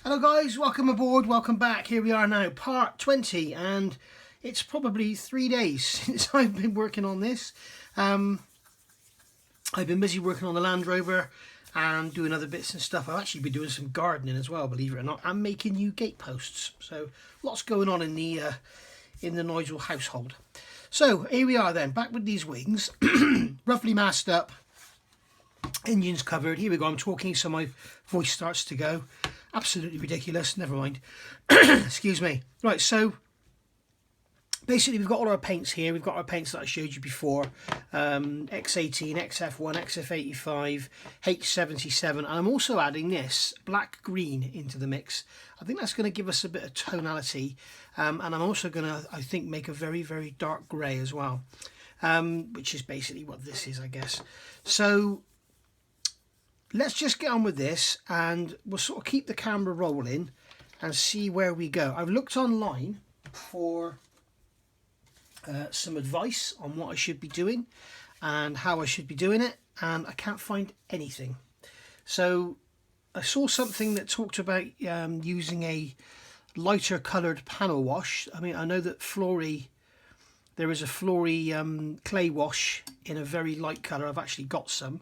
Hello guys, welcome aboard, welcome back. Here we are now, part 20, and it's probably 3 days since I've been working on this. I've been busy working on the Land Rover and doing other bits and stuff. I've actually been doing some gardening as well, believe it or not, and making new gate posts. So lots going on in the Nigel household. So here we are then, back with these wings, roughly masked up, engines covered. Here we go, I'm talking so my voice starts to go. Absolutely ridiculous, never mind. Excuse me. Right, so basically we've got all our paints here. We've got our paints that I showed you before. X18, XF1, XF85, H77, and I'm also adding this black green into the mix. I think that's going to give us a bit of tonality, and I'm also going to, I think, make a very, very dark grey as well, which is basically what this is, I guess. So let's just get on with this, and we'll sort of keep the camera rolling and see where we go. I've looked online for some advice on what I should be doing and how I should be doing it, and I can't find anything. So I saw something that talked about using a lighter coloured panel wash. I mean, I know that there is a Flory clay wash in a very light colour. I've actually got some.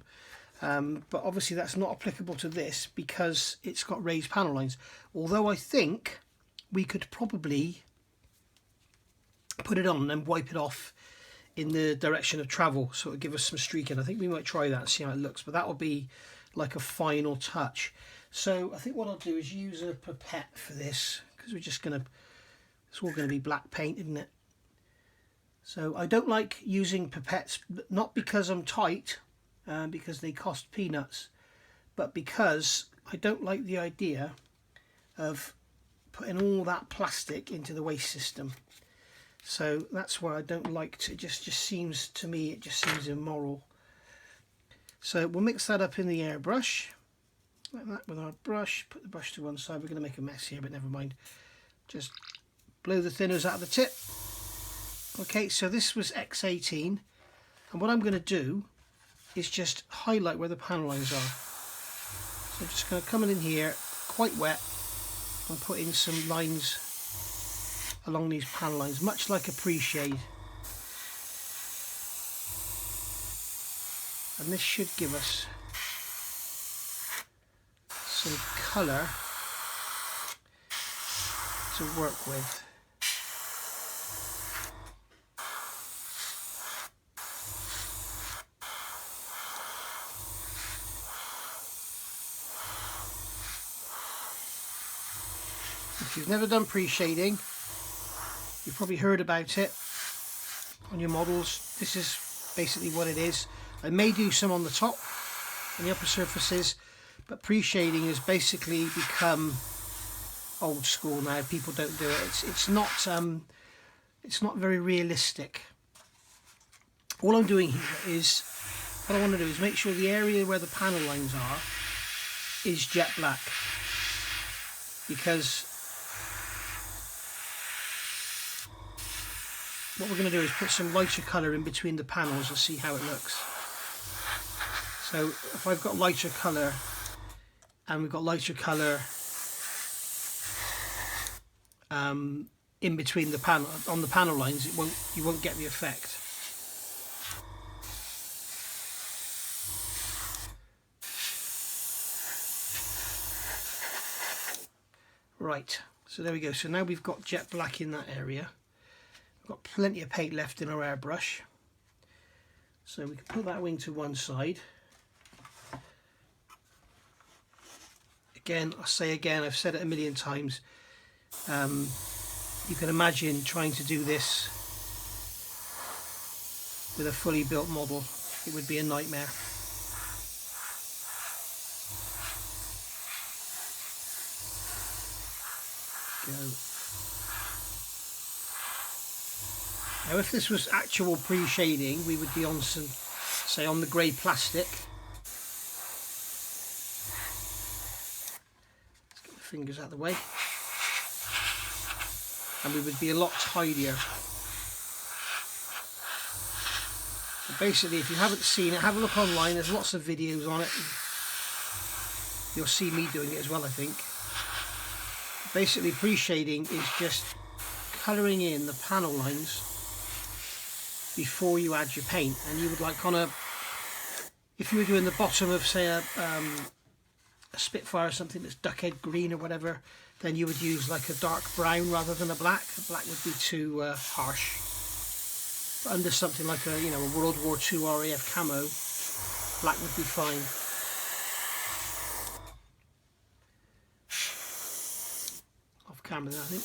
But obviously that's not applicable to this because it's got raised panel lines. Although I think we could probably put it on and wipe it off in the direction of travel, so it'll give us some streaking. I think we might try that and see how it looks, but that will be like a final touch. So I think what I'll do is use a pipette for this, because it's all going to be black paint, isn't it? So I don't like using pipettes, not because I'm tight, because they cost peanuts, but because I don't like the idea of putting all that plastic into the waste system. So that's why I don't like to, it just seems to me, it just seems immoral. So we'll mix that up in the airbrush, like that with our brush. Put the brush to one side. We're going to make a mess here, but never mind. Just blow the thinners out of the tip. Okay, so this was X18, and what I'm going to do is just highlight where the panel lines are. So I'm just going to come in here, quite wet, and put in some lines along these panel lines, much like a pre-shade. And this should give us some colour to work with. If you've never done pre-shading, you've probably heard about it on your models. This is basically what it is. I may do some on the top and the upper surfaces, but pre-shading has basically become old school now. People don't do it. It's not very realistic. All I'm doing here is, what I want to do is make sure the area where the panel lines are is jet black, because what we're going to do is put some lighter colour in between the panels and see how it looks. So if I've got lighter colour and we've got lighter colour in between the panel, on the panel lines, you won't get the effect. Right, so there we go. So now we've got jet black in that area. Got plenty of paint left in our airbrush, so we can put that wing to one side. Again, I'll say again, I've said it a million times, you can imagine trying to do this with a fully built model. It would be a nightmare. Go. Now if this was actual pre-shading, we would be on some, say, on the grey plastic. Let's get the fingers out of the way. And we would be a lot tidier. So basically, if you haven't seen it, have a look online. There's lots of videos on it. You'll see me doing it as well, I think. Basically, pre-shading is just colouring in the panel lines before you add your paint. And you would like on a, if you were doing the bottom of say a Spitfire or something that's duckhead green or whatever, then you would use like a dark brown rather than a black. A black would be too harsh. But under something like a, you know, a World War II RAF camo, black would be fine. Off camera there, I think.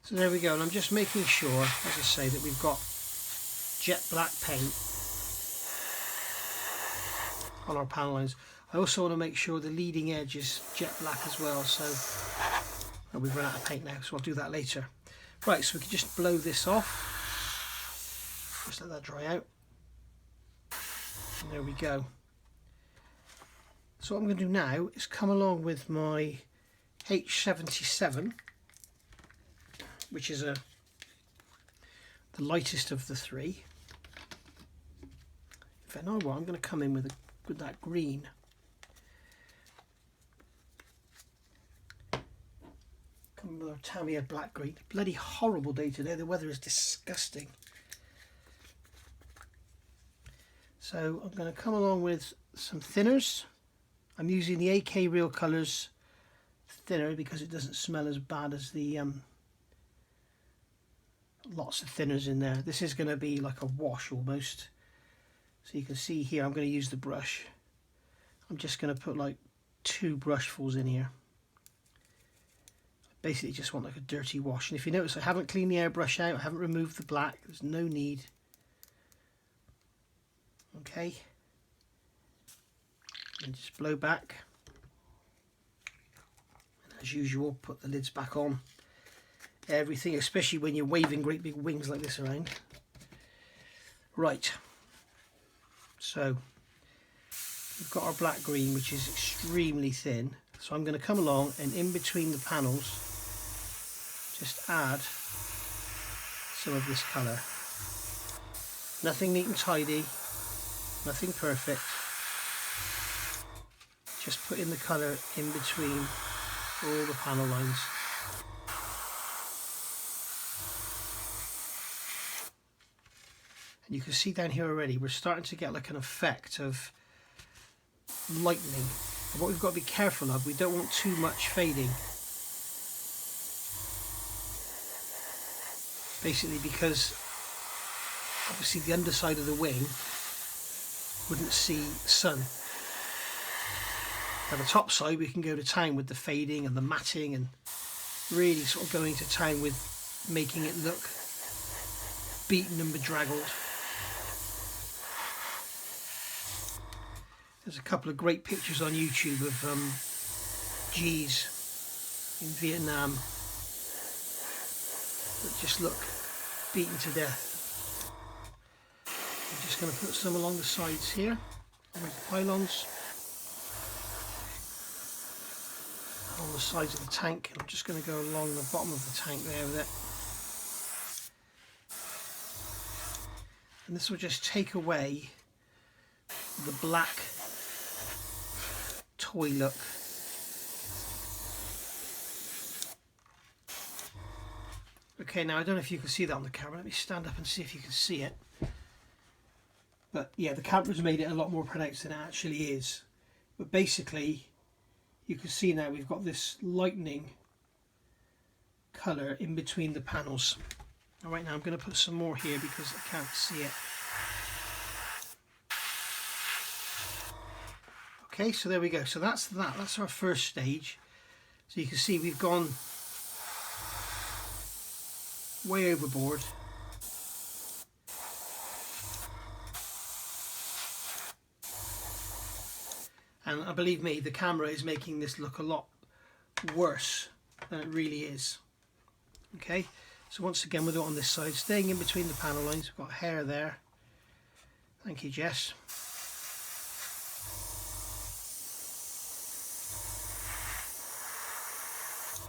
So there we go, and I'm just making sure, as I say, that we've got jet black paint on our panel lines. I also want to make sure the leading edge is jet black as well, so well, we've run out of paint now, so I'll do that later. Right, so we can just blow this off, just let that dry out, and there we go. So what I'm going to do now is come along with my H77, which is the lightest of the three. In fact, no, what I'm going to come in with that green. Come in with our Tamiya black green. Bloody horrible day today. The weather is disgusting. So I'm going to come along with some thinners. I'm using the AK Real Colours thinner because it doesn't smell as bad as the lots of thinners in there. This is going to be like a wash almost. So you can see here I'm going to use the brush. I'm just going to put like 2 brushfuls in here. I basically just want like a dirty wash. And if you notice, I haven't cleaned the airbrush out, I haven't removed the black, there's no need. Okay, and just blow back, and as usual put the lids back on everything, especially when you're waving great big wings like this around. Right, so we've got our black green, which is extremely thin, so I'm going to come along and in between the panels just add some of this colour. Nothing neat and tidy, nothing perfect, just put in the colour in between all the panel lines. And you can see down here already we're starting to get like an effect of lightning. And what we've got to be careful of, we don't want too much fading, basically because obviously the underside of the wing wouldn't see sun. Now the top side we can go to town with the fading and the matting and really sort of going to town with making it look beaten and bedraggled. There's a couple of great pictures on YouTube of G's in Vietnam that just look beaten to death. I'm just going to put some along the sides here with the pylons, on the sides of the tank, and I'm just going to go along the bottom of the tank there with it. And this will just take away the black toy look. Okay, now I don't know if you can see that on the camera. Let me stand up and see if you can see it. But yeah, the camera's made it a lot more pronounced than it actually is. But basically, you can see now we've got this lightning colour in between the panels. Alright, now I'm going to put some more here because I can't see it. Okay, so there we go. So that's our first stage. So you can see we've gone way overboard. And believe me, the camera is making this look a lot worse than it really is. Okay, so once again we'll do it on this side, staying in between the panel lines. We've got hair there. Thank you, Jess.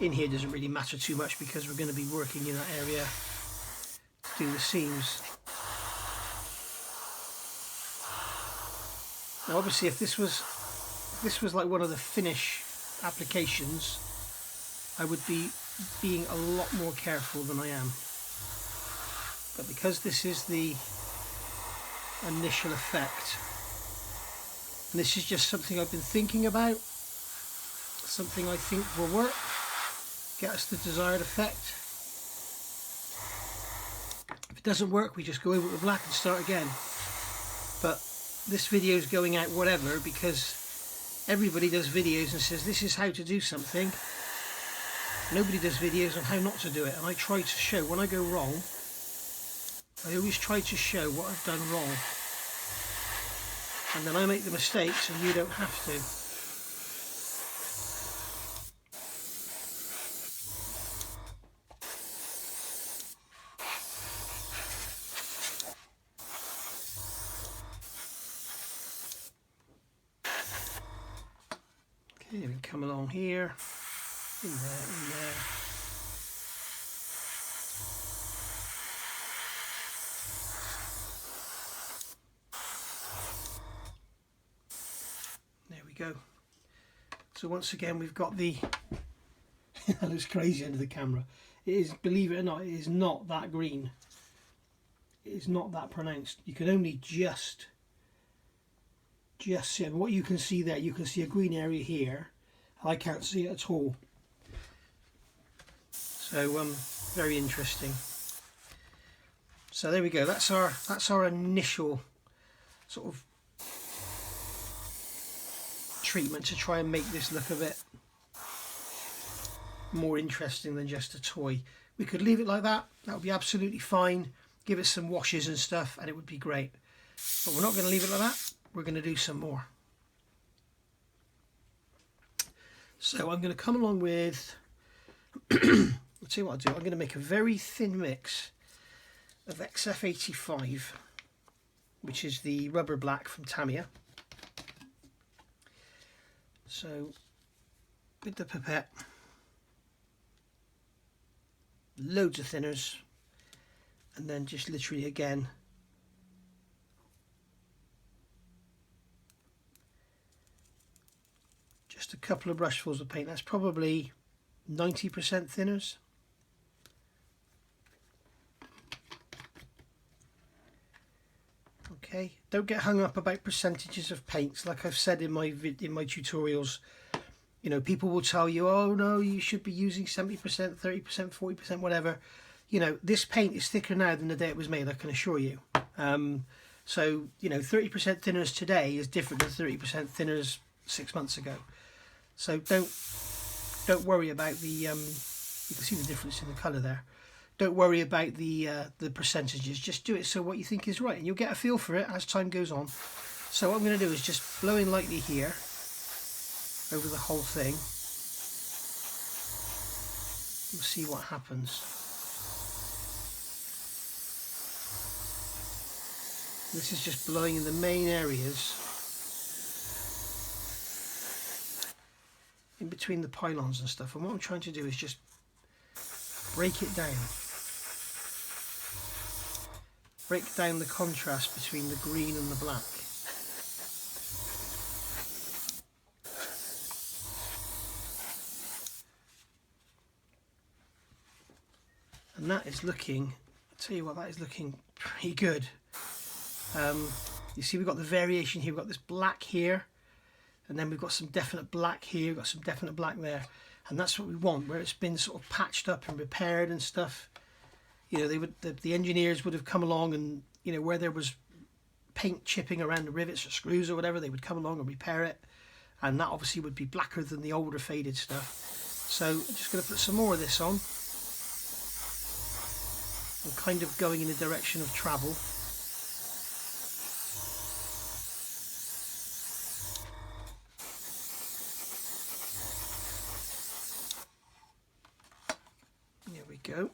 In here doesn't really matter too much because we're going to be working in that area to do the seams. Now obviously if this was like one of the finish applications, I would be being a lot more careful than I am. But because this is the initial effect, and this is just something I've been thinking about, something I think will work, get us the desired effect. If it doesn't work, we just go over it with black and start again. But this video is going out whatever, because everybody does videos and says this is how to do something. Nobody does videos on how not to do it, and I try to show when I go wrong. I always try to show what I've done wrong, and then I make the mistakes and you don't have to. Okay, we come along here, in there. There we go. So once again we've got the that looks crazy under the camera. It is, believe it or not, it is not that green. It is not that pronounced. You can only just see it. What you can see there, you can see a green area here. I can't see it at all. So very interesting. So there we go. That's our initial sort of treatment to try and make this look a bit more interesting than just a toy. We could leave it like that. That would be absolutely fine. Give it some washes and stuff, and it would be great. But we're not going to leave it like that. We're going to do some more. So I'm going to come along with, I'll tell you what I'll do, I'm going to make a very thin mix of XF85, which is the rubber black from Tamiya. So with the pipette, loads of thinners, and then just literally again just a couple of brushfuls of paint. That's probably 90% thinners. Okay, don't get hung up about percentages of paints. Like I've said in my tutorials, you know, people will tell you, oh no, you should be using 70%, 30%, 40%, whatever. You know, this paint is thicker now than the day it was made, I can assure you. So, you know, 30% thinners today is different than 30% thinners 6 months ago. So don't worry about the, you can see the difference in the colour there. Don't worry about the percentages, just do it so what you think is right, and you'll get a feel for it as time goes on. So what I'm going to do is just blow in lightly here over the whole thing. We'll see what happens. This is just blowing in the main areas in between the pylons and stuff, and what I'm trying to do is just break it down. Break down the contrast between the green and the black. And that is looking, I'll tell you what, that is looking pretty good. You see we've got the variation here, we've got this black here, and then we've got some definite black here, we've got some definite black there, and that's what we want, where it's been sort of patched up and repaired and stuff. You know, they would, the engineers would have come along, and you know, where there was paint chipping around the rivets or screws or whatever, they would come along and repair it, and that obviously would be blacker than the older faded stuff. So I'm just going to put some more of this on. I'm kind of going in the direction of travel. There we go.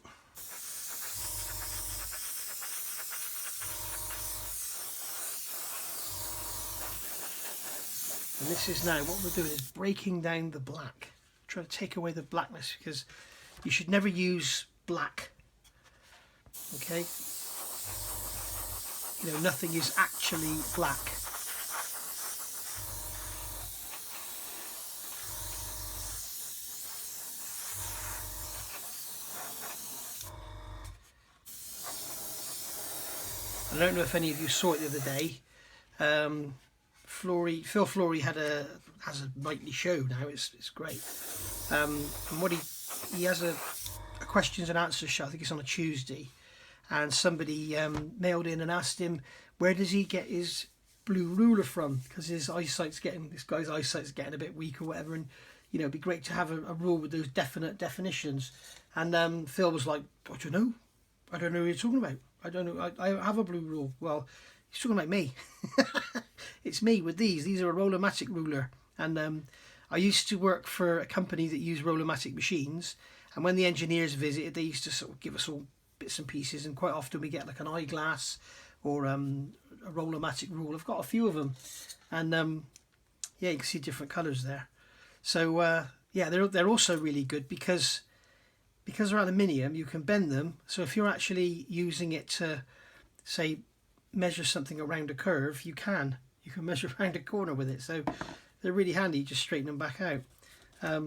And this is now, what we're doing is breaking down the black. Try to take away the blackness, because you should never use black. Okay? You know, nothing is actually black. I don't know if any of you saw it the other day. Phil Flory has a nightly show now. It's great. And what he has a questions and answers show. I think it's on a Tuesday, and somebody mailed in and asked him where does he get his blue ruler from, because this guy's eyesight's getting a bit weak or whatever, and you know, it'd be great to have a rule with those definite definitions. And Phil was like, I don't know what you're talking about. I don't know. I have a blue rule. Well, he's talking about me. It's me with these. These are a Rollomatic ruler, and I used to work for a company that used Rollomatic machines, and when the engineers visited, they used to sort of give us all bits and pieces, and quite often we get like an eyeglass or a Rollomatic rule. I've got a few of them, and yeah, you can see different colours there. So yeah, they're also really good because they're aluminium. You can bend them, so if you're actually using it to, say, measure something around a curve, you can measure around a corner with it. So they're really handy. Just straighten them back out. Yeah,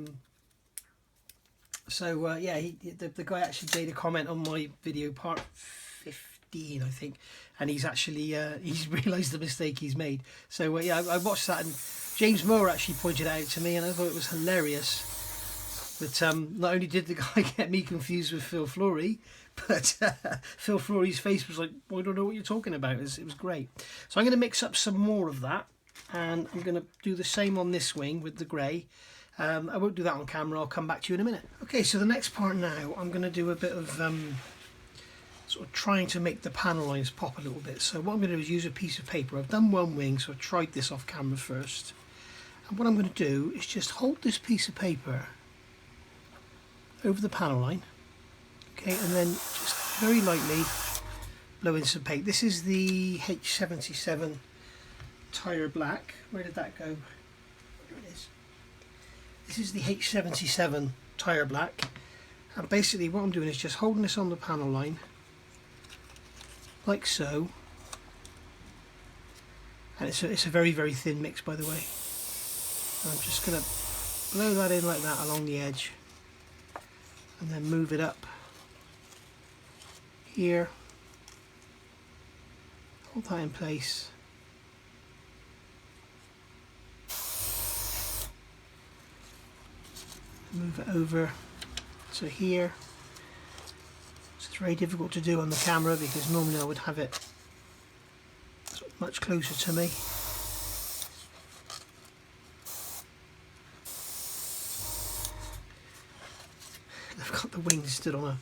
the guy actually made a comment on my video, part 15, I think, and he's actually he's realised the mistake he's made. So yeah, I watched that, and James Moore actually pointed it out to me, and I thought it was hilarious. But not only did the guy get me confused with Phil Flory, but Phil Flory's face was like, well, I don't know what you're talking about. It was great. So I'm going to mix up some more of that, and I'm going to do the same on this wing with the grey. I won't do that on camera. I'll come back to you in a minute. Okay, so the next part now, I'm going to do a bit of sort of trying to make the panel lines pop a little bit. So what I'm going to do is use a piece of paper. I've done one wing, so I tried this off camera first. And what I'm going to do is just hold this piece of paper over the panel line, okay, and then just very lightly blow in some paint. This is the H77 Tire Black. Where did that go? Here it is. This is the H77 Tire Black, and basically what I'm doing is just holding this on the panel line like so, and it's a very, very thin mix, by the way. I'm just going to blow that in like that along the edge, and then move it up here, hold that in place, move it over to here. So it's very difficult to do on the camera because normally I would have it sort of much closer to me. I've got the wings stood on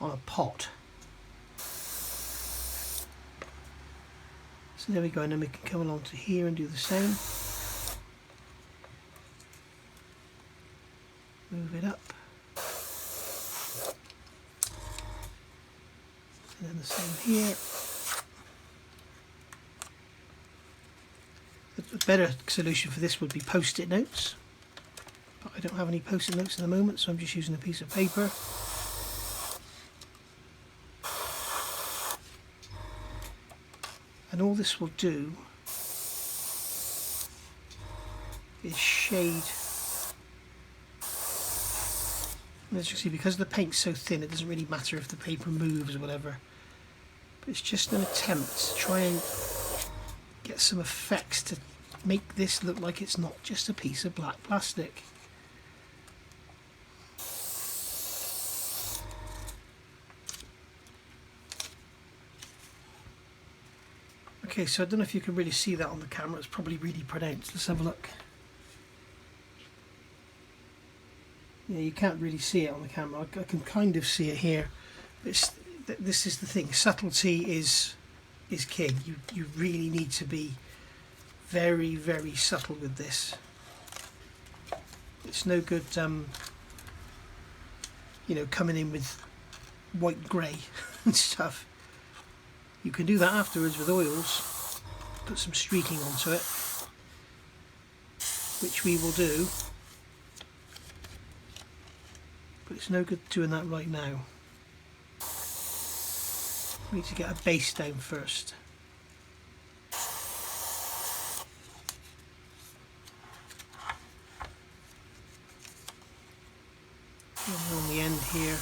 a pot. So there we go, and then we can come along to here and do the same. Move it up. And then the same here. A better solution for this would be post-it notes. I don't have any post-it notes at the moment, so I'm just using a piece of paper. And all this will do is shade. And as you can see, because the paint's so thin, it doesn't really matter if the paper moves or whatever. But it's just an attempt to try and get some effects to make this look like it's not just a piece of black plastic. Okay, so I don't know if you can really see that on the camera. It's probably really pronounced. Let's have a look. Yeah, you can't really see it on the camera. I can kind of see it here. But this is the thing. Subtlety is king. You really need to be very, very subtle with this. It's no good, you know, coming in with white grey and stuff. You can do that afterwards with oils, put some streaking onto it, which we will do, but it's no good doing that right now. We need to get a base down first. And on the end here.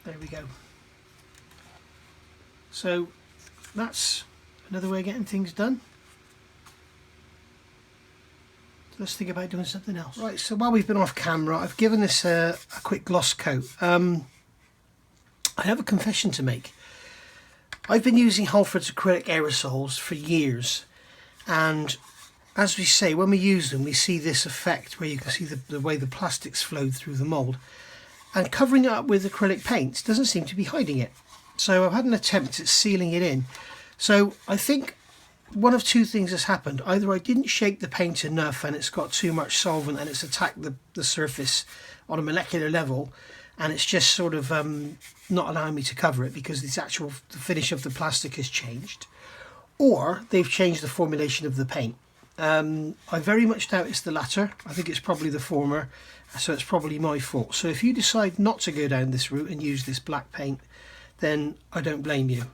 There we go. So that's another way of getting things done. Let's think about doing something else. Right, so while we've been off camera, I've given this a quick gloss coat. I have a confession to make. I've been using Halford's acrylic aerosols for years, and as we say, when we use them, we see this effect where you can see the way the plastics flowed through the mould, and covering it up with acrylic paint doesn't seem to be hiding it. So I've had an attempt at sealing it in. So I think one of two things has happened. Either I didn't shake the paint enough and it's got too much solvent and it's attacked the surface on a molecular level, and it's just sort of not allowing me to cover it because the finish of the plastic has changed, or they've changed the formulation of the paint. I very much doubt it's the latter. I think it's probably the former, so it's probably my fault. So if you decide not to go down this route and use this black paint, then I don't blame you.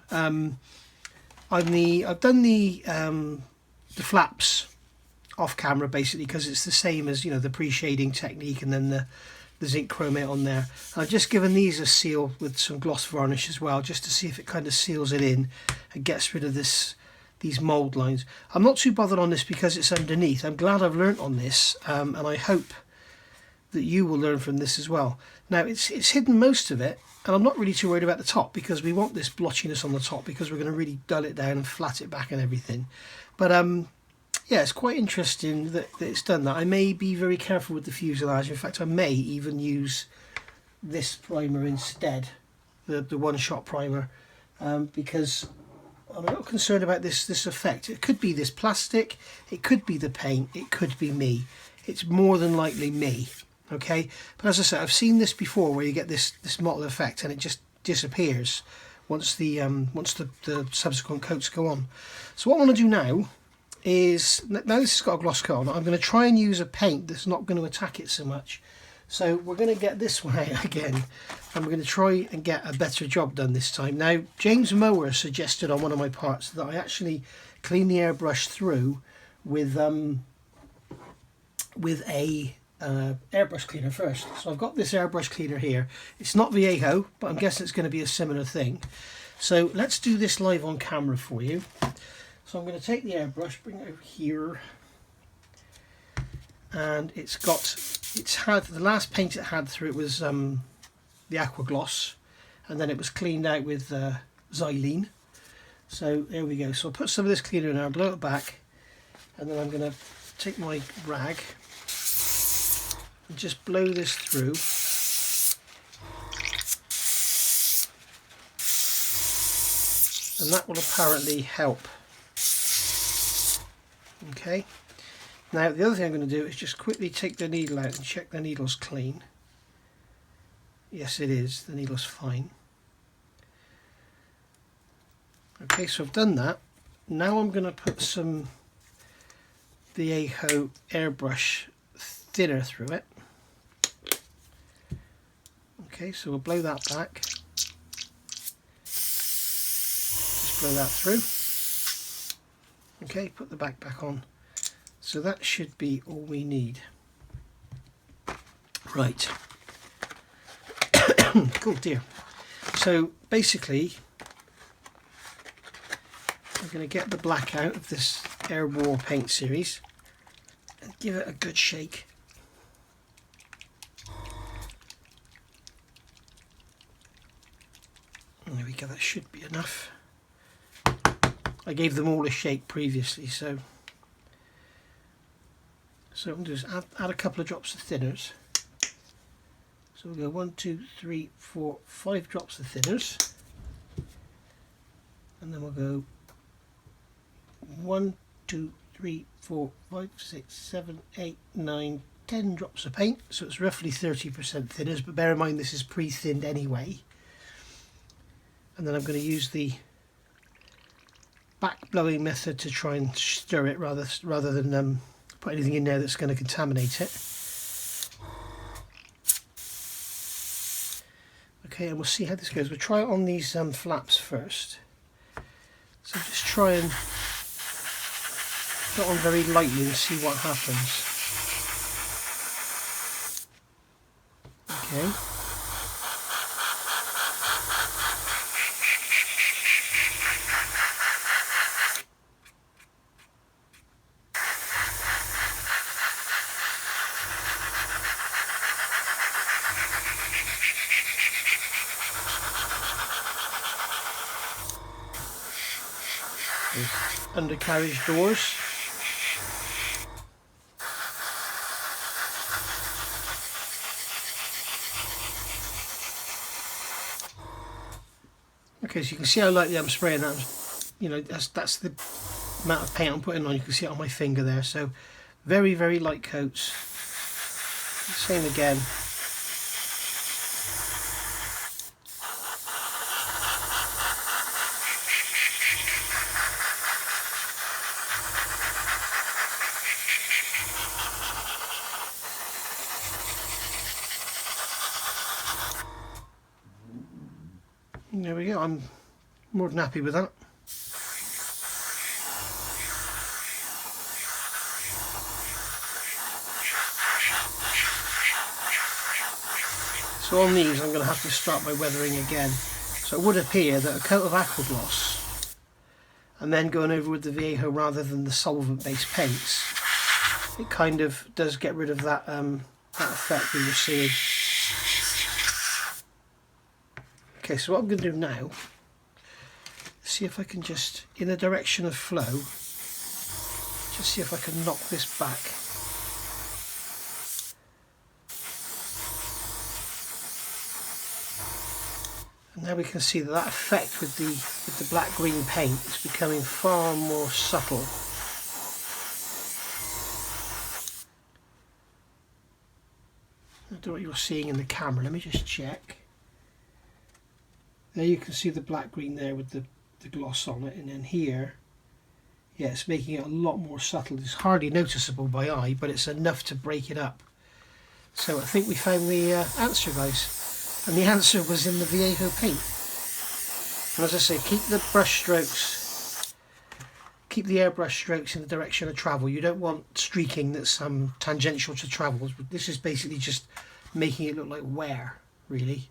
I've done the flaps off camera basically because it's the same as, you know, the pre-shading technique and then the zinc chromate on there. And I've just given these a seal with some gloss varnish as well, just to see if it kind of seals it in and gets rid of these mould lines. I'm not too bothered on this because it's underneath. I'm glad I've learnt on this, and I hope that you will learn from this as well. Now it's hidden most of it, and I'm not really too worried about the top because we want this blotchiness on the top because we're going to really dull it down and flat it back and everything. But yeah, it's quite interesting that it's done that. I may be very careful with the fuselage. In fact, I may even use this primer instead, the one-shot primer, because I'm not concerned about this effect. It could be this plastic, it could be the paint, it could be me. It's more than likely me. Okay, but as I said, I've seen this before where you get this mottled effect and it just disappears once the subsequent coats go on. So what I want to do now is, now this has got a gloss coat on, I'm going to try and use a paint that's not going to attack it so much. So we're going to get this one out again, and we're going to try and get a better job done this time. Now James Mower suggested on one of my parts that I actually clean the airbrush through with a airbrush cleaner first. So I've got this airbrush cleaner here. It's not Viejo, but I'm guessing it's going to be a similar thing. So let's do this live on camera for you. So I'm going to take the airbrush, bring it over here, and it's had the last paint it had through it was the aqua gloss, and then it was cleaned out with xylene. So there we go. So I'll put some of this cleaner in there, blow it back, and then I'm going to take my rag and just blow this through. And that will apparently help. Okay. Now the other thing I'm going to do is just quickly take the needle out and check the needle's clean. Yes, it is. The needle's fine. Okay, so I've done that. Now I'm going to put some Viejo airbrush thinner through it. Okay, so we'll blow that back. Just blow that through. Okay, put the back on. So that should be all we need. Right. Oh dear. So basically, I'm going to get the black out of this Air War paint series and give it a good shake. And there we go, that should be enough. I gave them all a shake previously, so what I'm going to do is add a couple of drops of thinners. So we'll go 1, 2, 3, 4, 5 drops of thinners, and then we'll go 1, 2, 3, 4, 5, 6, 7, 8, 9, 10 drops of paint. So it's roughly 30% thinners, but bear in mind this is pre-thinned anyway. And then I'm going to use the back blowing method to try and stir it rather than put anything in there that's going to contaminate it. Okay, and we'll see how this goes. We'll try it on these flaps first. So just try and put it on very lightly and see what happens. Okay. undercarriage doors. Okay, so you can see how lightly I'm spraying that. You know, that's the amount of paint I'm putting on. You can see it on my finger there. So very, very light coats. Same again. There we go, I'm more than happy with that. So on these I'm going to have to start my weathering again. So it would appear that a coat of aqua gloss and then going over with the Viejo rather than the solvent based paints, it kind of does get rid of that, that effect we were seeing. Okay, so what I'm going to do now, see if I can just, in the direction of flow, just see if I can knock this back. And now we can see that that effect with the black-green paint is becoming far more subtle. I don't know what you're seeing in the camera, let me just check. There you can see the black green there with the gloss on it, and then here, yeah, it's making it a lot more subtle. It's hardly noticeable by eye, but it's enough to break it up. So I think we found the answer, guys, and the answer was in the Viejo paint. And as I say, keep the brush strokes, keep the airbrush strokes in the direction of travel. You don't want streaking that's tangential to travel. This is basically just making it look like wear, really.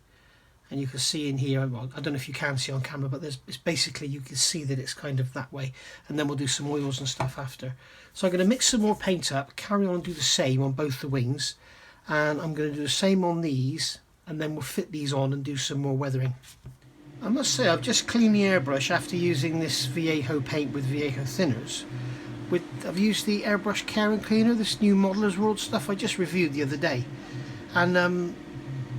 And you can see in here, well, I don't know if you can see on camera, but it's basically, you can see that it's kind of that way. And then we'll do some oils and stuff after. So I'm going to mix some more paint up, carry on and do the same on both the wings. And I'm going to do the same on these, and then we'll fit these on and do some more weathering. I must say, I've just cleaned the airbrush after using this Viejo paint with Viejo thinners. I've used the Airbrush Care and Cleaner, this new Modeller's World stuff I just reviewed the other day. And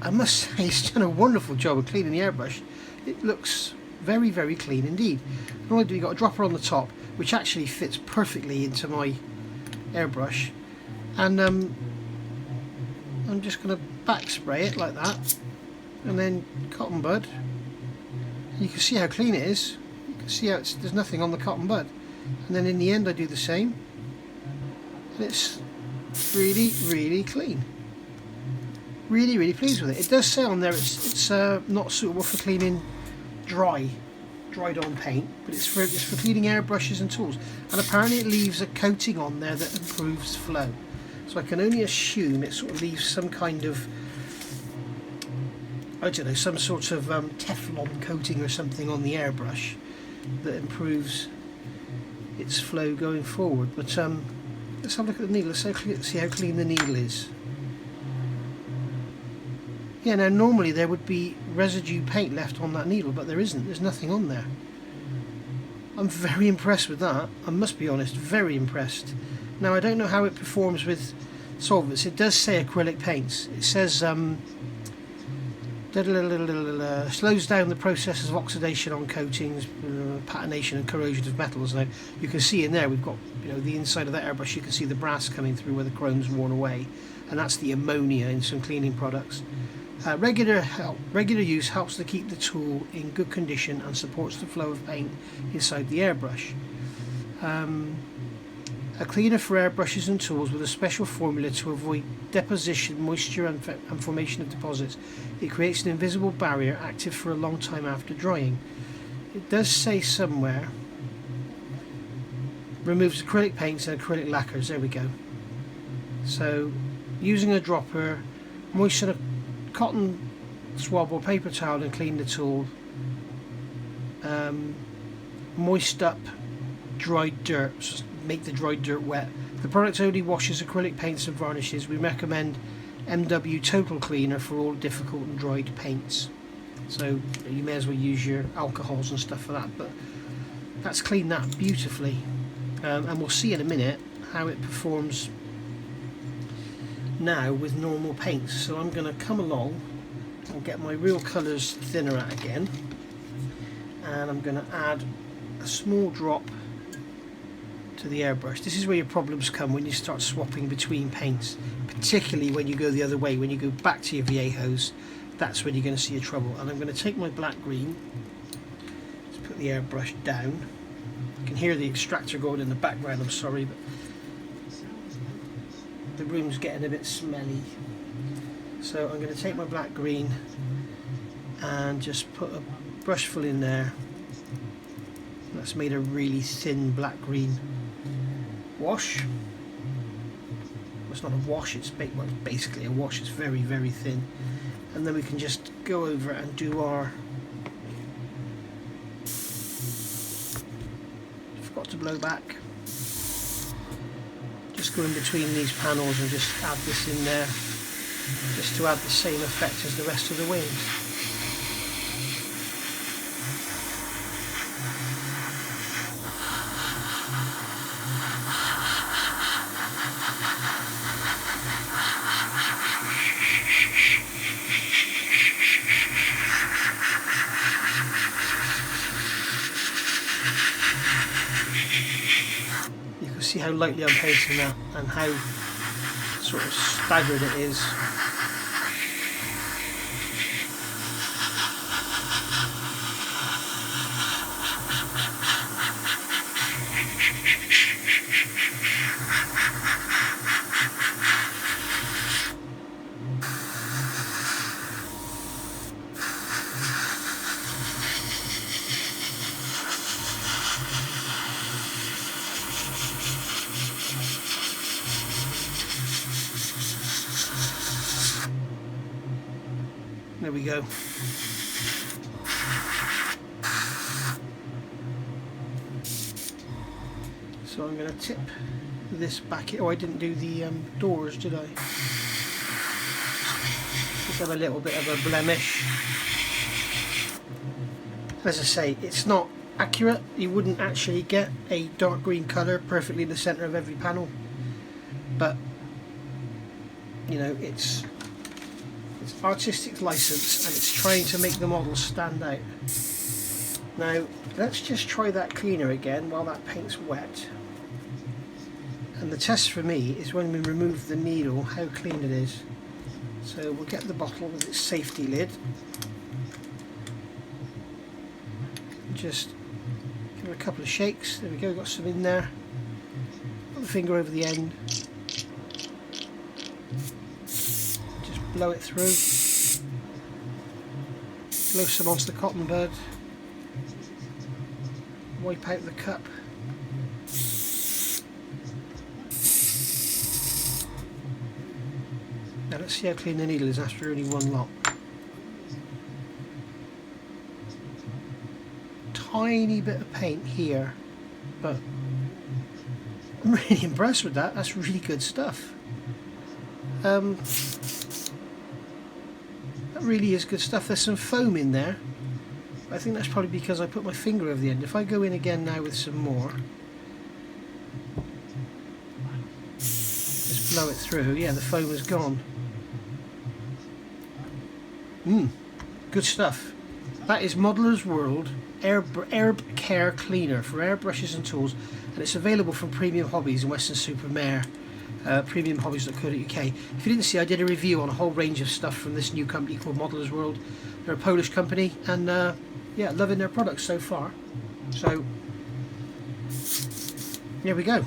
I must say, it's done a wonderful job of cleaning the airbrush. It looks very, very clean indeed. Not only do you got a dropper on the top, which actually fits perfectly into my airbrush, and I'm just going to back spray it like that, and then cotton bud. You can see how clean it is. You can see how there's nothing on the cotton bud. And then in the end I do the same, and it's really, really clean. Really, really pleased with it. It does say on there it's not suitable for cleaning dried on paint, but it's for cleaning airbrushes and tools. And apparently it leaves a coating on there that improves flow. So I can only assume it sort of leaves some kind of, I don't know, some sort of Teflon coating or something on the airbrush that improves its flow going forward. But let's have a look at the needle. Let's see how clean the needle is. Yeah, now normally there would be residue paint left on that needle, but there isn't. There's nothing on there. I'm very impressed with that. I must be honest, very impressed. Now I don't know how it performs with solvents. It does say acrylic paints. It says slows down the processes of oxidation on coatings, patination and corrosion of metals. Now you can see in there we've got, you know, the inside of that airbrush. You can see the brass coming through where the chrome's worn away, and that's the ammonia in some cleaning products. Regular use helps to keep the tool in good condition and supports the flow of paint inside the airbrush. A cleaner for airbrushes and tools with a special formula to avoid deposition, moisture and formation of deposits. It creates an invisible barrier active for a long time after drying. It does say somewhere, removes acrylic paints and acrylic lacquers. There we go. So using a dropper, moisten a cotton swab or paper towel and clean the tool. Moist up dried dirt, make the dried dirt wet. The product only washes acrylic paints and varnishes. We recommend MW Total Cleaner for all difficult and dried paints. So you may as well use your alcohols and stuff for that, but That's cleaned that beautifully, and we'll see in a minute how it performs now with normal paints. So I'm going to come along and get my real colours thinner out again, and I'm going to add a small drop to the airbrush. This is where your problems come when you start swapping between paints, particularly when you go the other way, when you go back to your Viejos. That's when you're going to see your trouble. And I'm going to take my black green, just put the airbrush down. You can hear the extractor going in the background, I'm sorry, but the room's getting a bit smelly. So I'm going to take my black green and just put a brush full in there. That's made a really thin black green wash. It's not a wash, it's basically a wash. It's very, very thin. And then we can just go over and do our... Forgot to blow back. Just go in between these panels and just add this in there, just to add the same effect as the rest of the wings. See how lightly I'm painting that and how sort of staggered it is. There we go. So I'm going to tip this back. Oh, I didn't do the doors, did I? Just have a little bit of a blemish. As I say, it's not accurate. You wouldn't actually get a dark green colour perfectly in the centre of every panel. But, you know, it's artistic license, and it's trying to make the model stand out. Now let's just try that cleaner again while that paint's wet, and the test for me is when we remove the needle how clean it is. So we'll get the bottle with its safety lid, just give it a couple of shakes. There we go, got some in there. Put the finger over the end, blow it through, blow some onto the cotton bud, wipe out the cup. Now let's see how clean the needle is after only one lot. Tiny bit of paint here, but I'm really impressed with that. That's really good stuff. That really is good stuff. There's some foam in there. I think that's probably because I put my finger over the end. If I go in again now with some more, just blow it through, yeah, the foam is gone. Good stuff. That is Modeller's World Air Care Cleaner for airbrushes and tools, and it's available from Premium Hobbies and Weston-super-Mare. premiumhobbies.co.uk. If you didn't see, I did a review on a whole range of stuff from this new company called Modeller's World. They're a Polish company, and yeah, loving their products so far. So there we go.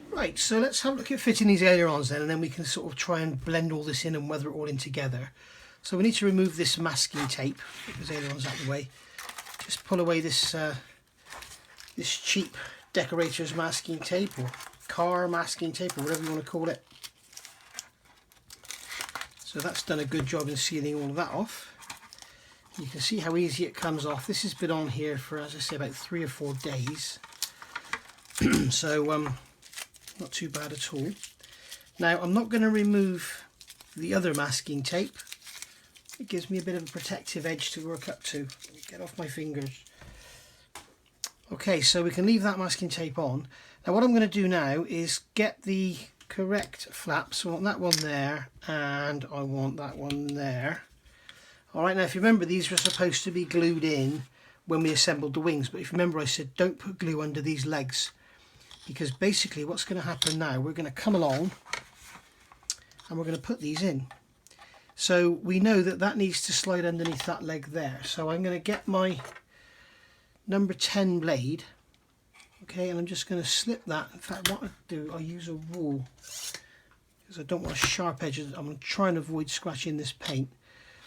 Right, so let's have a look at fitting these ailerons then, and then we can sort of try and blend all this in and weather it all in together. So we need to remove this masking tape. Get those ailerons out of the way. Just pull away this this cheap decorator's masking tape, or car masking tape, or whatever you want to call it. So that's done a good job in sealing all of that off. You can see how easy it comes off. This has been on here for, as I say, about 3 or 4 days. So not too bad at all. Now I'm not going to remove the other masking tape. It gives me a bit of a protective edge to work up to. Get off my fingers. Okay, so we can leave that masking tape on. Now what I'm going to do now is get the correct flaps. So I want that one there, and I want that one there. Alright, now if you remember, these were supposed to be glued in when we assembled the wings, but if you remember I said don't put glue under these legs, because basically what's going to happen now, we're going to come along and we're going to put these in. So we know that that needs to slide underneath that leg there. So I'm going to get my number 10 blade, okay, and I'm just going to slip that. In fact, what I do, I use a rule because I don't want a sharp edge. I'm going to try and avoid scratching this paint.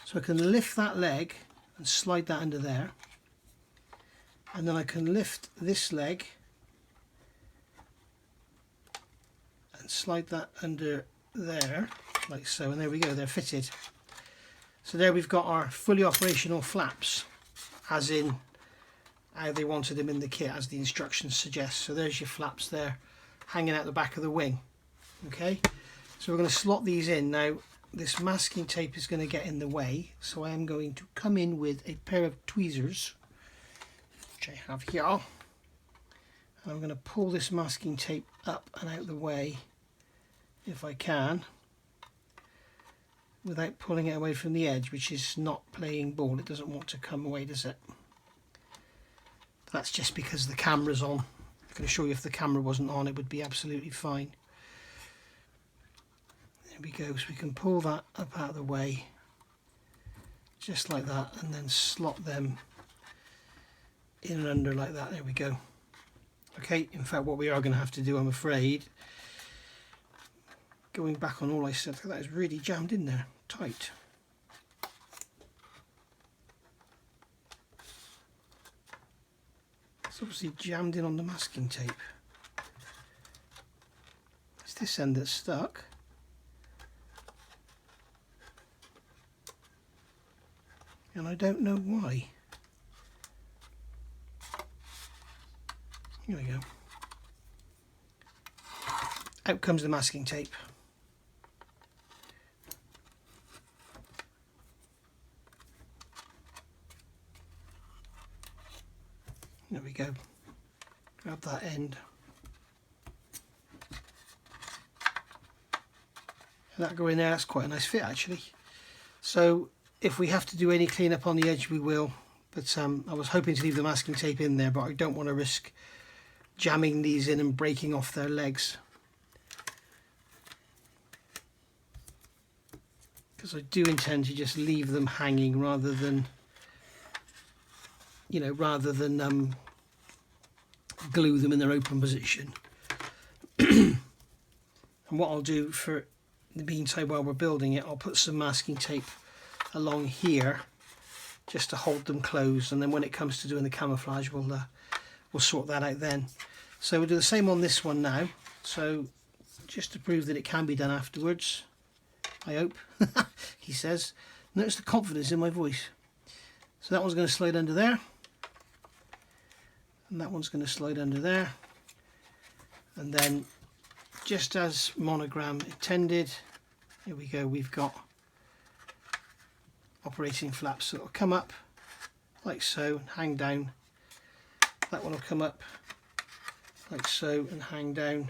So I can lift that leg and slide that under there, and then I can lift this leg and slide that under there like so, and there we go, they're fitted. So there we've got our fully operational flaps, as in how they wanted them in the kit, as the instructions suggest. So there's your flaps there hanging out the back of the wing. Okay, so we're going to slot these in. Now this masking tape is going to get in the way, so I am going to come in with a pair of tweezers, which I have here, and I'm going to pull this masking tape up and out the way if I can, without pulling it away from the edge, which is not playing ball. It doesn't want to come away, does it? That's just because the camera's on. I can assure you if the camera wasn't on, it would be absolutely fine. There we go, so we can pull that up out of the way, just like that, and then slot them in and under like that. There we go. Okay, in fact what we are going to have to do, I'm afraid, going back on all I said, that is really jammed in there, tight. It's obviously jammed in on the masking tape. It's this end that's stuck. And I don't know why. Here we go. Out comes the masking tape. There we go. Grab that end. And that go in there, that's quite a nice fit actually. So if we have to do any cleanup on the edge, we will. But I was hoping to leave the masking tape in there, but I don't want to risk jamming these in and breaking off their legs, because I do intend to just leave them hanging rather than, you know, glue them in their open position. And what I'll do for the meantime while we're building it, I'll put some masking tape along here just to hold them closed, and then when it comes to doing the camouflage, we'll sort that out then. So we'll do the same on this one now, so just to prove that it can be done afterwards, I hope. He says. Notice the confidence in my voice. So that one's going to slide under there, and that one's going to slide under there, and then just as monogram intended, here we go, we've got operating flaps. So it'll come up like so and hang down. That one will come up like so and hang down.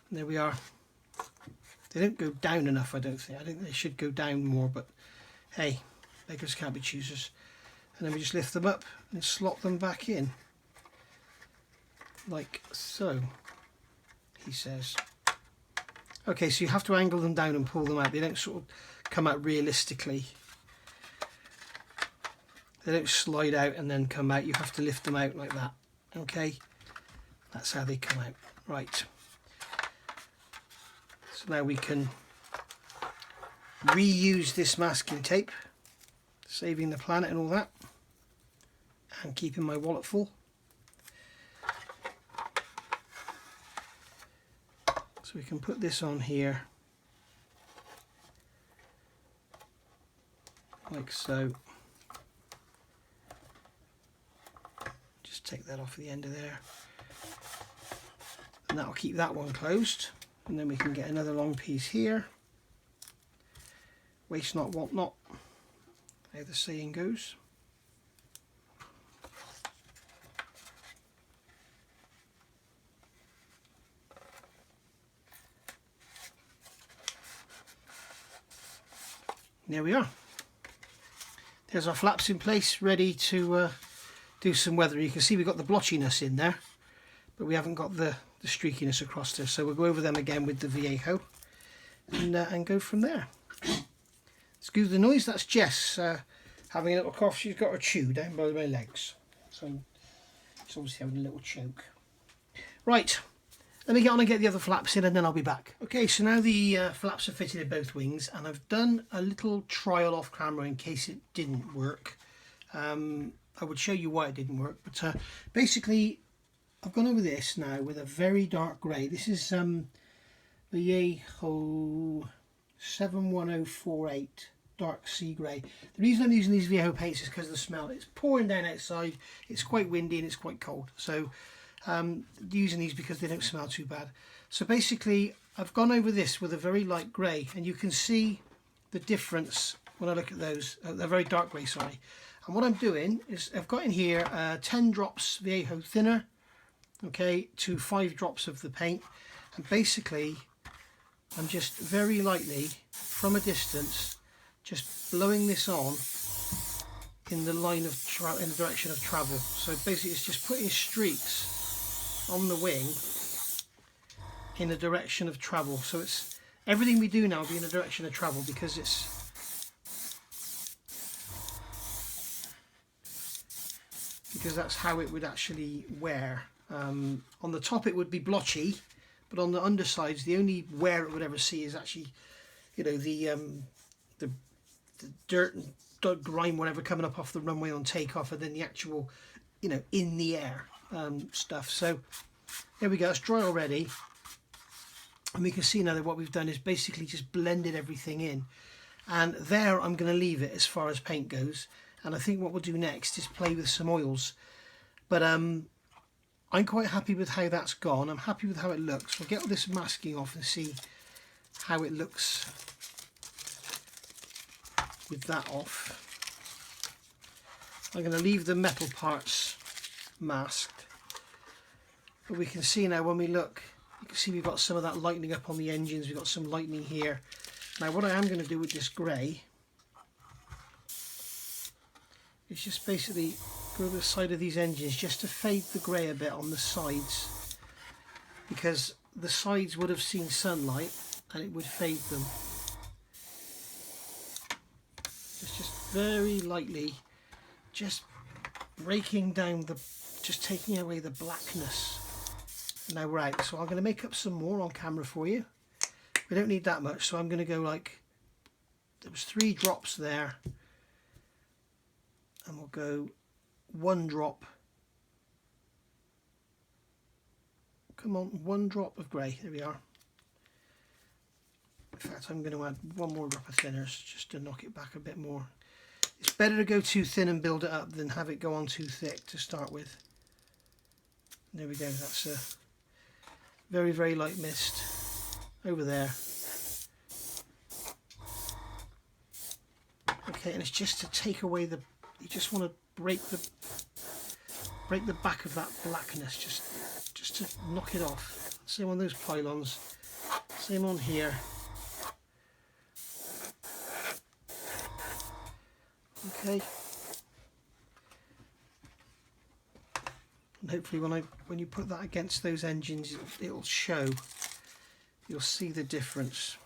And there we are. They don't go down enough, I don't think. I think they should go down more, but hey, beggars can't be choosers. And then we just lift them up and slot them back in like so, he says. Okay, so you have to angle them down and pull them out. They don't sort of come out realistically. They don't slide out and then come out. You have to lift them out like that. Okay, that's how they come out. Right. So now we can reuse this masking tape, saving the planet and all that, and keeping my wallet full. So we can put this on here like so. Just take that off the end of there, and that'll keep that one closed. And then we can get another long piece here. Waste not, want not, how the saying goes. There we are. There's our flaps in place, ready to do some weathering. You can see we've got the blotchiness in there, but we haven't got the streakiness across there. So we'll go over them again with the Viejo and go from there. Excuse the noise, that's Jess having a little cough. She's got her chew down by my legs. So she's obviously having a little choke. Right, let me get on and get the other flaps in and then I'll be back. Okay, so now the flaps are fitted in both wings, and I've done a little trial off camera in case it didn't work. I would show you why it didn't work, but basically I've gone over this now with a very dark grey. This is Viejo 71048 dark sea grey. The reason I'm using these Viejo paints is because of the smell. It's pouring down outside, it's quite windy and it's quite cold, so using these because they don't smell too bad. So basically I've gone over this with a very light grey, and you can see the difference when I look at those. They're very dark grey, sorry. And what I'm doing is I've got in here 10 drops Viejo thinner, okay, to 5 drops of the paint, and basically I'm just very lightly from a distance just blowing this on in the line of in the direction of travel. So basically it's just putting streaks on the wing in the direction of travel. So it's everything we do now will be in the direction of travel, because that's how it would actually wear. On the top it would be blotchy, but on the undersides the only wear it would ever see is actually, you know, the dirt and grime, whatever, coming up off the runway on takeoff, and then the actual, you know, in the air stuff. So there we go, it's dry already, and we can see now that what we've done is basically just blended everything in, and there I'm going to leave it as far as paint goes. And I think what we'll do next is play with some oils, but I'm quite happy with how that's gone. I'm happy with how it looks. We'll get all this masking off and see how it looks with that off. I'm going to leave the metal parts masked, but we can see now when we look, you can see we've got some of that lightening up on the engines. We've got some lightening here. Now what I am going to do with this grey is just basically go to the side of these engines just to fade the grey a bit on the sides, because the sides would have seen sunlight and it would fade them. Just very lightly, just breaking down just taking away the blackness. Now we're out, so I'm going to make up some more on camera for you. We don't need that much, so I'm going to go like, there was 3 drops there, and we'll go 1 drop. Come on, 1 drop of grey. There we are. In fact, I'm going to add 1 more drop of thinners just to knock it back a bit more. It's better to go too thin and build it up than have it go on too thick to start with. There we go. That's a very, very light mist over there. Okay, and it's just to take away the, you just want to break the back of that blackness, just to knock it off. Same on those pylons, same on here. Okay, and hopefully when you put that against those engines, it'll show. You'll see the difference.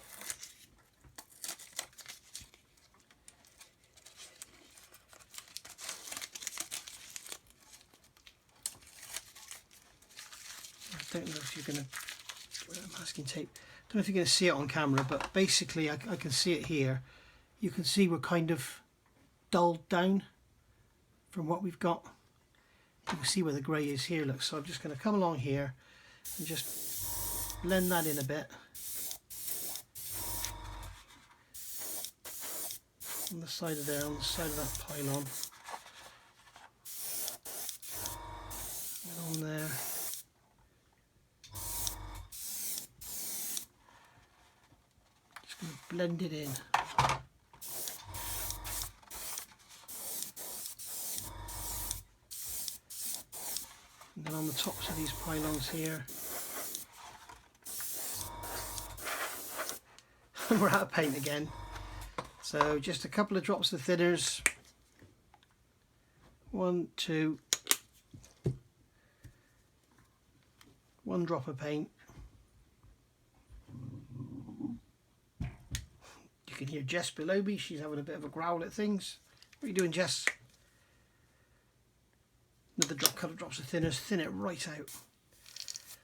I don't know if you're going to get that masking tape. I don't know if you're going to see it on camera, but basically I can see it here. You can see we're kind of dulled down from what we've got. You can see where the grey is here, look. So I'm just going to come along here and just blend that in a bit. On the side of there, on the side of that pylon. And on there. Just going to blend it in. And then on the tops of these pylons here. We're out of paint again. So just a couple of drops of thinners. 1, 2, 1 drop of paint. You can hear Jess below me, she's having a bit of a growl at things. What are you doing, Jess? Another couple of drops of thinners, thin it right out.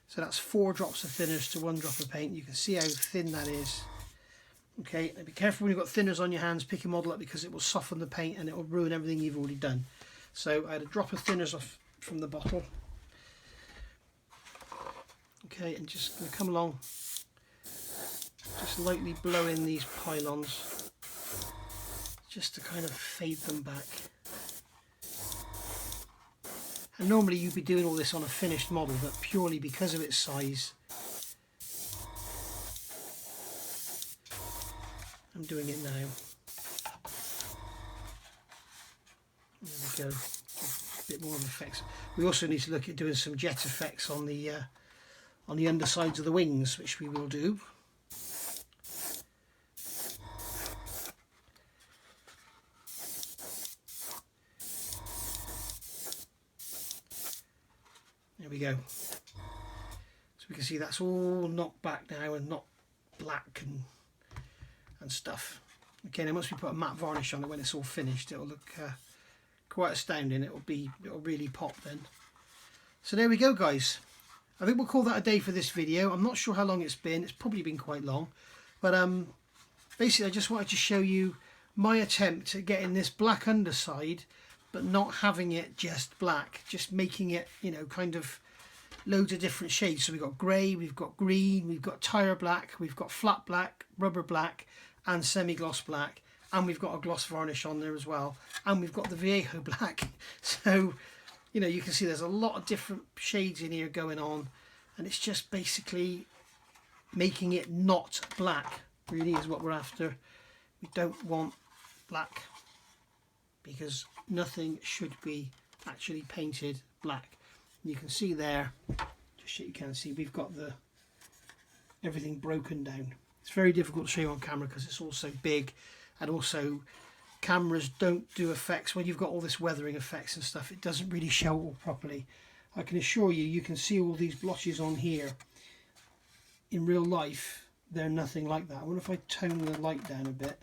So that's 4 drops of thinners to 1 drop of paint. You can see how thin that is. Okay, and be careful when you've got thinners on your hands, pick your model up, because it will soften the paint and it will ruin everything you've already done. So I had a drop of thinners off from the bottle. Okay, and just going to come along, just lightly blow in these pylons, just to kind of fade them back. And normally you'd be doing all this on a finished model, but purely because of its size, I'm doing it now. There we go. A bit more of effects. We also need to look at doing some jet effects on the undersides of the wings, which we will do. There we go. So we can see that's all knocked back now and not black and stuff. Okay, now once we put a matte varnish on it, when it's all finished, it'll look quite astounding. It'll really pop then. So there we go, guys. I think we'll call that a day for this video. I'm not sure how long it's been. It's probably been quite long, but basically I just wanted to show you my attempt at getting this black underside, but not having it just black, just making it, you know, kind of loads of different shades. So we've got grey, we've got green, we've got tire black, we've got flat black, rubber black, and semi-gloss black, and we've got a gloss varnish on there as well, and we've got the Viejo black. So, you know, you can see there's a lot of different shades in here going on, and it's just basically making it not black, really is what we're after. We don't want black, because nothing should be actually painted black. You can see there, just so you can see, we've got everything broken down. It's very difficult to show you on camera because it's all so big, and also cameras don't do effects when you've got all this weathering effects and stuff. It doesn't really show all properly. I can assure you, you can see all these blotches on here. In real life, they're nothing like that. I wonder if I tone the light down a bit.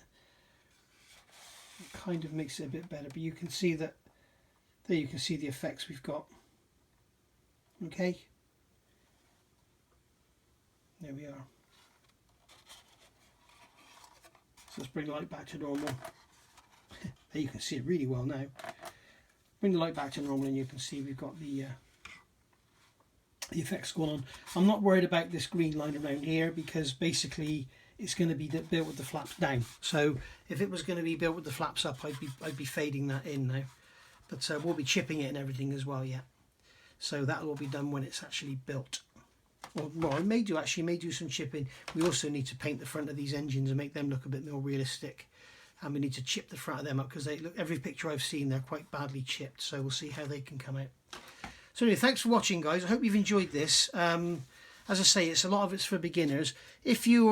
It kind of makes it a bit better, but you can see that there, you can see the effects we've got. Okay, there we are. So let's bring the light back to normal. There you can see it really well now. Bring the light back to normal and you can see we've got the effects going on. I'm not worried about this green line around here, because basically it's going to be built with the flaps down. So if it was going to be built with the flaps up, I'd be fading that in now. But we'll be chipping it and everything as well, yeah. So that'll all be done when it's actually built. Well, it may do some chipping. We also need to paint the front of these engines and make them look a bit more realistic. And we need to chip the front of them up, because they look, every picture I've seen, they're quite badly chipped. So we'll see how they can come out. So anyway, thanks for watching, guys. I hope you've enjoyed this. As I say, a lot of it's for beginners. If you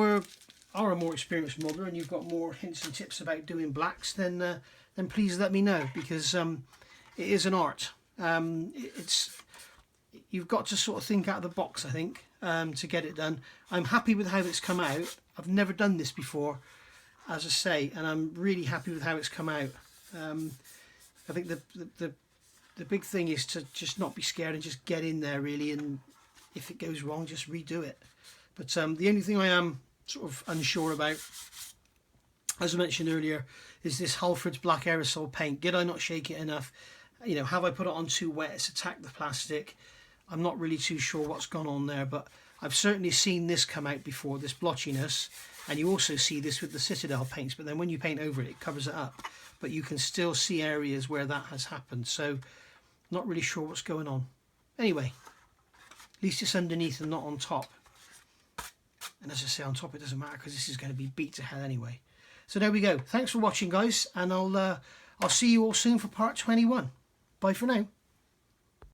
are a more experienced modeler and you've got more hints and tips about doing blacks, then please let me know, because it is an art. You've got to sort of think out of the box, I think, to get it done. I'm happy with how it's come out. I've never done this before, as I say, and I'm really happy with how it's come out. I think the big thing is to just not be scared and just get in there, really, and if it goes wrong, just redo it. But the only thing I am sort of unsure about, as I mentioned earlier, is this Halford's black aerosol paint. Did I not shake it enough? You know, have I put it on too wet? It's attacked the plastic. I'm not really too sure what's gone on there, but I've certainly seen this come out before, this blotchiness, and you also see this with the Citadel paints, but then when you paint over it, it covers it up. But you can still see areas where that has happened, so not really sure what's going on. Anyway, at least it's underneath and not on top. And as I say, on top it doesn't matter, because this is going to be beat to hell anyway. So there we go. Thanks for watching, guys, and I'll see you all soon for part 21. Bye for now.